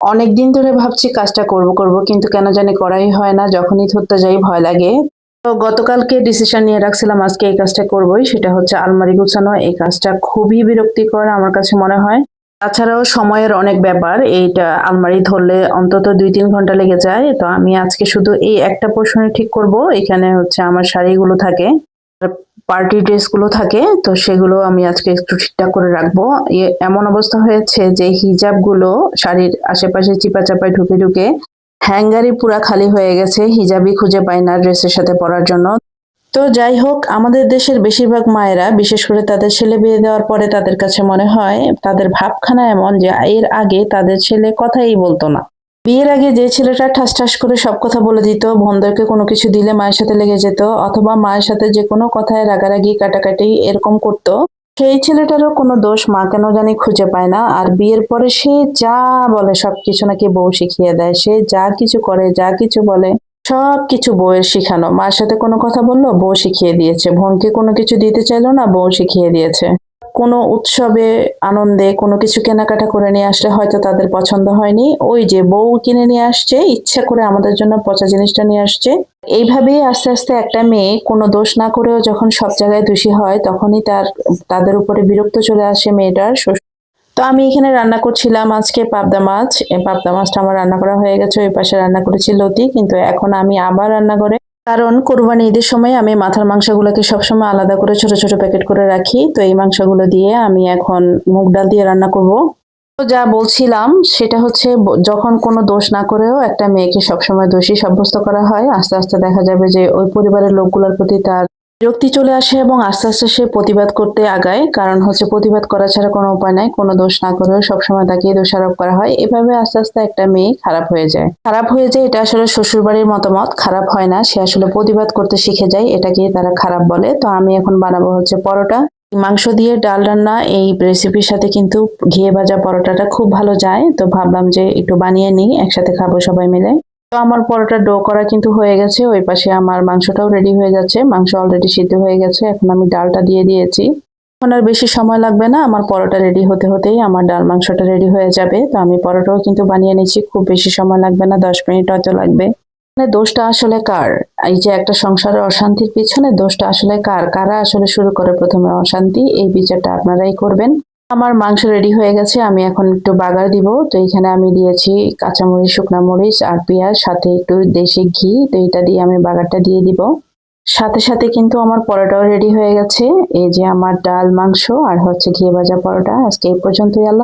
অনেকদিন ধরে ভাবছি কাজটা করব করব কিন্তু কেন জানি করাই হয় না। যখনই ধরতে যাই ভয় লাগে। তো গতকালকে ডিসিশন নিয়ে রাখছিলাম আজকে এই কাজটা করবই। সেটা হচ্ছে আলমারি গুছানো। এই কাজটা খুবই বিরক্তিকর আমার কাছে মনে হয়। তাছাড়াও সময়ের অনেক ব্যাপার। এইটা আলমারি ধরলে অন্তত ২-৩ ঘন্টা লেগে যায়। তো আমি আজকে শুধু এই একটা পোরশনই ঠিক করব। এখানে হচ্ছে আমার শাড়িগুলো থাকে। পার্টি ড্রেসগুলো থাকে। তো সেগুলো আমি আজকে একটু ঠিকঠাক করে রাখবো। এমন অবস্থা হয়েছে যে হিজাবগুলো শাড়ির আশেপাশে চিপা-চাপায় ঢুকে, ঢুকে হ্যাঙ্গারই পুরা খালি হয়ে গেছে। হিজাবই খুঁজে পাই না ড্রেসের সাথে পরার জন্য। তো যাই হোক, আমাদের দেশের বেশিরভাগ মায়েরা বিশেষ করে তাদের ছেলে বিয়ে দেওয়ার পরে তাদের কাছে মনে হয় তাদের ভাবখানা এমন যে এর আগে তাদের ছেলে কথাই বলতো না। বিয়ের আগে যে ছেলেটা ঠাস ঠাস করে সব কথা বলে দিত, বোনদেরকে কোনো কিছু দিলে মায়ের সাথে লেগে যেত অথবা মায়ের সাথে যে কোনো কথায় রাগারাগি কাটাকাটি এরকম করতো, সেই ছেলেটারও কোনো দোষ মা কেন জানি খুঁজে পায় না। আর বিয়ের পরে সে যা বলে সবকিছু নাকি বউ শিখিয়ে দেয়। সে যা কিছু করে, যা কিছু বলে সবকিছু বউয়ের শিখানো। মার সাথে কোনো কথা বললো, বউ শিখিয়ে দিয়েছে। বোনকে কোনো কিছু দিতে চাইলো না, বউ শিখিয়ে দিয়েছে। কোনো উৎসবে, আনন্দে কোনো কিছু কেনাকাটা করে নিয়ে আসলে হয়তো তাদের পছন্দ হয়নি। ওই যে বউ কিনে নিয়ে আসছে, ইচ্ছা করে আমাদের জন্য পচা জিনিসটা নিয়ে আসছে। এইভাবেই আস্তে, আস্তে একটা মেয়ে কোনো দোষ না করেও যখন সব জায়গায় দোষী হয়, তখনই তাদের উপরে বিরক্ত চলে আসে মেয়েটার। তো আমি এখানে রান্না করছিলাম আজকে পাবদা মাছ। এই পাবদা মাছটা আমার রান্না করা হয়ে গেছে। ওই পাশে রান্না করেছি লতি। কিন্তু এখন আমি আবার রান্না করে, কারণ কোরবানি ঈদের সময় আমি মাথার মাংসগুলোকে সবসময় আলাদা করে ছোট ছোট প্যাকেট করে রাখি। তো এই মাংসগুলো দিয়ে আমি এখন মুগ ডাল দিয়ে রান্না করব। তো যা বলছিলাম সেটা হচ্ছে যখন কোনো দোষ না করেও একটা মেয়েকে সবসময় দোষী সাব্যস্ত করা হয়, আস্তে আস্তে দেখা যাবে যে ওই পরিবারের লোকগুলোর প্রতি তার বিরক্তি চলে আসে এবং আস্তে আস্তে সে প্রতিবাদ করতে আগায়। কারণ হচ্ছে প্রতিবাদ করা ছাড়া কোনো উপায় নাই। কোনো দোষ না করেও সবসময় তাকে দোষারোপ করা হয়। এভাবে আস্তে আস্তে একটা মেয়ে খারাপ হয়ে যায়। খারাপ হয়ে যায় এটা আসলে শ্বশুরবাড়ির মতামত। খারাপ হয় না, সে আসলে প্রতিবাদ করতে শিখে যায়। এটাকে তারা খারাপ বলে। তো আমি এখন বানাবো হচ্ছে পরোটা। মাংস দিয়ে ডাল রান্না এই রেসিপির সাথে কিন্তু ঘিয়ে ভাজা পরোটাটা খুব ভালো যায়। তো ভাবলাম যে একটু বানিয়ে নিই, একসাথে খাবো সবাই মিলে। তো আমার পরোটা ডো করা কিন্তু হয়ে গেছে। ওই পাশে আমার মাংসটাও রেডি হয়ে যাচ্ছে। মাংস অলরেডি সিদ্ধ হয়ে গেছে। এখন আমি ডালটা দিয়ে দিয়েছি। এখন আর বেশি সময় লাগবে না। আমার পরোটা রেডি হতে হতেই আমার ডাল মাংসটা রেডি হয়ে যাবে। তো আমি পরোটাও কিন্তু বানিয়ে নিচ্ছি। খুব বেশি সময় লাগবে না, 10 মিনিট হয়তো লাগবে। মানে দোষটা আসলে কার? এই যে একটা সংসারের অশান্তির পিছনে দোষটা আসলে কার? কারা আসলে শুরু করে প্রথমে অশান্তি? এই বিচারটা আপনারাই করবেন। আমার মাংস রেডি হয়ে গেছে। আমি এখন একটু বাগার দিব। তো এখানে আমি দিয়েছি কাঁচামরিচ, শুকনা মরিচ আর পেঁয়াজ, সাথে একটু দেশি ঘি। তো এটা দিয়ে আমি বাগারটা দিয়ে দিব। সাথে সাথে কিন্তু আমার পরোটাও রেডি হয়ে গেছে। এই যে আমার ডাল, মাংস আর হচ্ছে ঘিয়ে ভাজা পরোটা। আজকে এই পর্যন্তই। আল্লাহ